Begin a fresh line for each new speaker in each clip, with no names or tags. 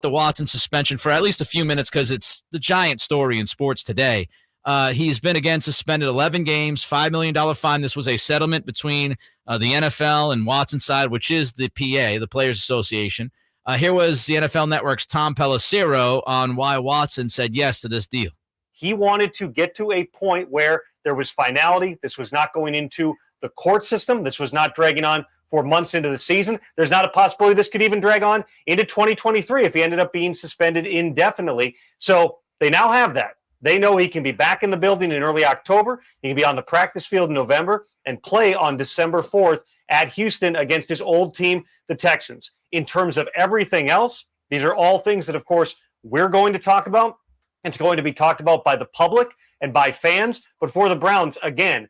the Watson suspension for at least a few minutes because it's the giant story in sports today. He's been again suspended 11 games, $5 million fine. This was a settlement between the NFL and Watson's side, which is the PA, the Players Association. Here was the NFL Network's Tom Pelissero on why Watson said yes to this deal.
He wanted to get to a point where there was finality. This was not going into the court system. This was not dragging on for months into the season. There's not a possibility this could even drag on into 2023 if he ended up being suspended indefinitely. So they now have that. They know he can be back in the building in early October. He can be on the practice field in November and play on December 4th at Houston against his old team, the Texans. In terms of everything else, these are all things that, of course, we're going to talk about. It's going to be talked about by the public and by fans. But for the Browns, again,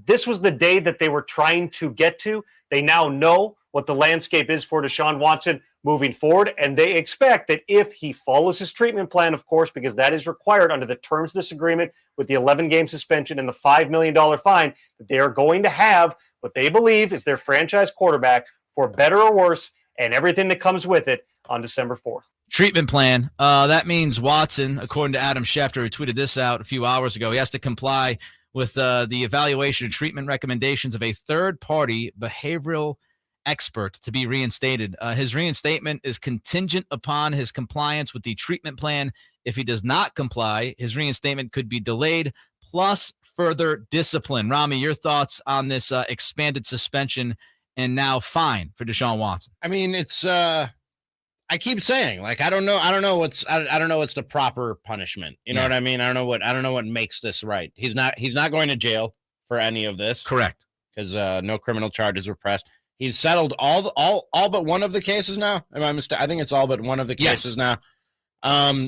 this was the day that they were trying to get to. They now know what the landscape is for Deshaun Watson moving forward, and they expect that if he follows his treatment plan, of course, because that is required under the terms of this agreement with the 11-game suspension and the $5 million fine, that they are going to have what they believe is their franchise quarterback, for better or worse, and everything that comes with it on December 4th.
Treatment plan. That means Watson, according to Adam Schefter, who tweeted this out a few hours ago, he has to comply with the evaluation and treatment recommendations of a third-party behavioral expert to be reinstated. His reinstatement is contingent upon his compliance with the treatment plan. If he does not comply, his reinstatement could be delayed, plus further discipline. Ramie, your thoughts on this expanded suspension and now fine for Deshaun Watson?
I mean, it's I keep saying, like, I don't know what's the proper punishment. You know what I mean? I don't know what makes this right. He's not going to jail for any of this.
Correct.
Because no criminal charges were pressed. He's settled all but one of the cases now. Am I mistaken? I think it's all but one of the cases now.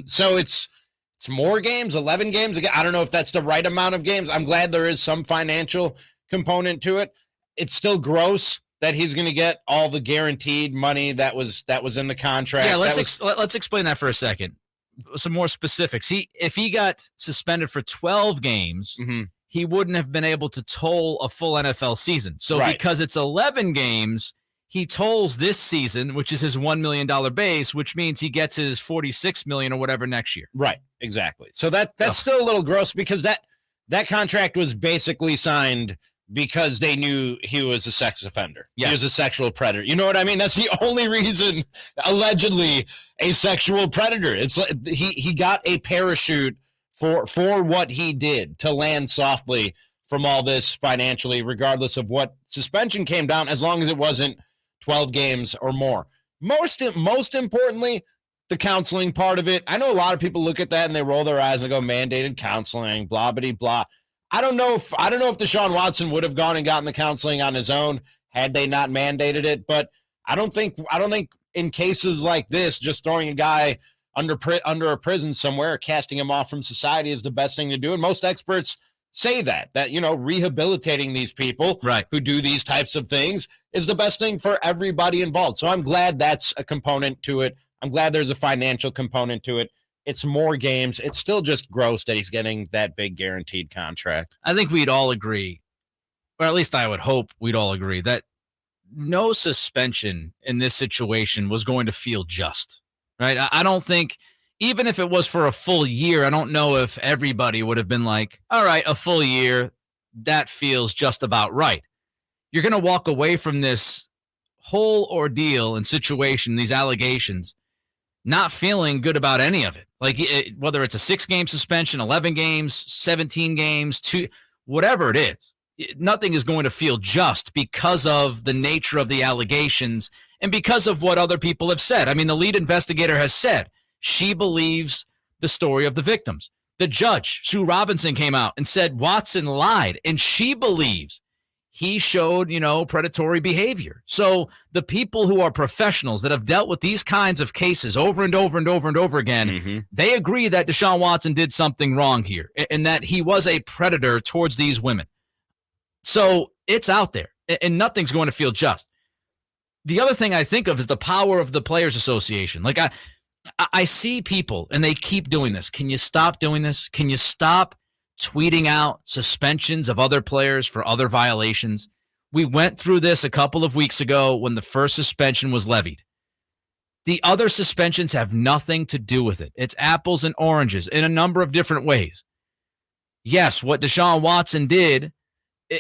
So it's more games, 11 games. Again, I don't know if that's the right amount of games. I'm glad there is some financial component to it. It's still gross that he's going to get all the guaranteed money that was in the contract.
Yeah, let's explain that for a second. Some more specifics. If he got suspended for 12 games, he wouldn't have been able to toll a full NFL season. So because it's 11 games, he tolls this season, which is his $1 million base, which means he gets his $46 million or whatever next year.
Right, exactly. So that's still a little gross because that contract was basically signed because they knew he was a sex offender. He was a sexual predator. You know what I mean? That's the only reason, allegedly, a sexual predator. It's like he got a parachute for what he did to land softly from all this financially, regardless of what suspension came down, as long as it wasn't 12 games or more. Most importantly, the counseling part of it. I know a lot of people look at that and they roll their eyes and go, mandated counseling, blah, blah, blah. I don't know if Deshaun Watson would have gone and gotten the counseling on his own had they not mandated it, but I don't think in cases like this, just throwing a guy under a prison somewhere, casting him off from society is the best thing to do. And most experts say that rehabilitating these people who do these types of things is the best thing for everybody involved. So I'm glad that's a component to it. I'm glad there's a financial component to it. It's more games. It's still just gross that he's getting that big guaranteed contract.
I think we'd all agree, or at least I would hope we'd all agree, that no suspension in this situation was going to feel just. Right? I don't think, even if it was for a full year, I don't know if everybody would have been like, all right, a full year, that feels just about right. You're going to walk away from this whole ordeal and situation, these allegations, not feeling good about any of it. Like whether it's a 6-game suspension, 11 games, 17 games, 2, whatever it is, nothing is going to feel just because of the nature of the allegations and because of what other people have said. I mean, the lead investigator has said she believes the story of the victims. The judge, Sue Robinson, came out and said Watson lied, and she believes he showed, predatory behavior. So the people who are professionals that have dealt with these kinds of cases over and over and over and over again, they agree that Deshaun Watson did something wrong here and that he was a predator towards these women. So it's out there, and nothing's going to feel just. The other thing I think of is the power of the Players Association. Like I see people, and they keep doing this. Can you stop doing this? Can you stop tweeting out suspensions of other players for other violations? We went through this a couple of weeks ago when the first suspension was levied. The other suspensions have nothing to do with it. It's apples and oranges in a number of different ways. Yes, what Deshaun Watson did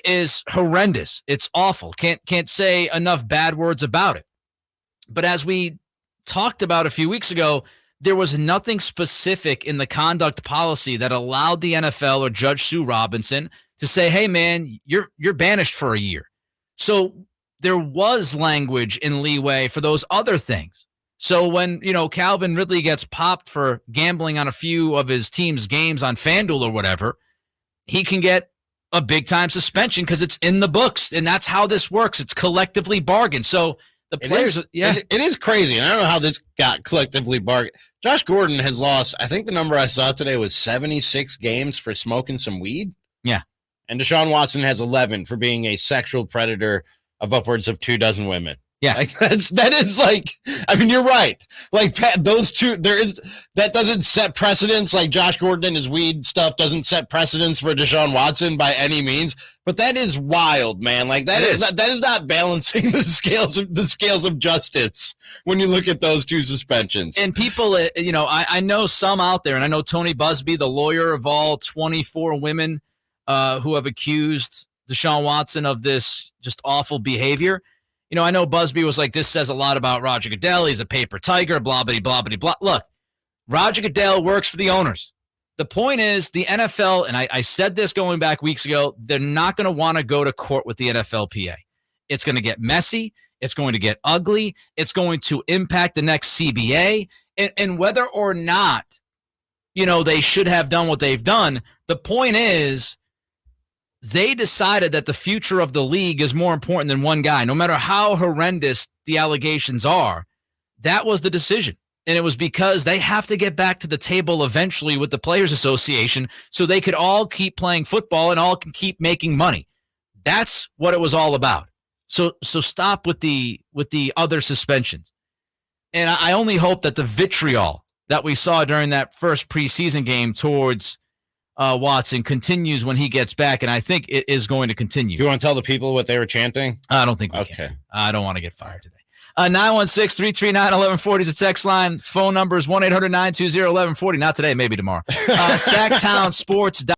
is horrendous. It's awful. Can't say enough bad words about it. But as we talked about a few weeks ago, there was nothing specific in the conduct policy that allowed the NFL or Judge Sue Robinson to say, hey, man, you're banished for a year. So there was language in leeway for those other things. So when, Calvin Ridley gets popped for gambling on a few of his team's games on FanDuel or whatever, he can get a big-time suspension because it's in the books, and that's how this works. It's collectively bargained. So the players,
it is crazy. And I don't know how this got collectively bargained. Josh Gordon has lost, I think the number I saw today was 76 games for smoking some weed.
Yeah.
And Deshaun Watson has 11 for being a sexual predator of upwards of 24 women.
Yeah.
Like that is like, I mean, you're right. Like those two, that doesn't set precedence. Like Josh Gordon and his weed stuff doesn't set precedence for Deshaun Watson by any means, but that is wild, man. Like that is not balancing the scales of justice when you look at those two suspensions.
And people, I know some out there, and I know Tony Busby, the lawyer of all 24 women who have accused Deshaun Watson of this just awful behavior. I know Busby was like, this says a lot about Roger Goodell. He's a paper tiger, blah, blah, blah, blah, blah. Look, Roger Goodell works for the owners. The point is the NFL, and I said this going back weeks ago, they're not going to want to go to court with the NFLPA. It's going to get messy. It's going to get ugly. It's going to impact the next CBA. And whether or not, they should have done what they've done, the point is, they decided that the future of the league is more important than one guy. No matter how horrendous the allegations are, that was the decision. And it was because they have to get back to the table eventually with the Players Association so they could all keep playing football and all can keep making money. That's what it was all about. So stop with the other suspensions. And I only hope that the vitriol that we saw during that first preseason game towards Watson continues when he gets back, and I think it is going to continue.
Do you want to tell the people what they were chanting?
I don't think we can. I don't want to get fired today. 916-339-1140 is the text line. Phone number is 1-800-920-1140. Not today, maybe tomorrow. Sactown Sports.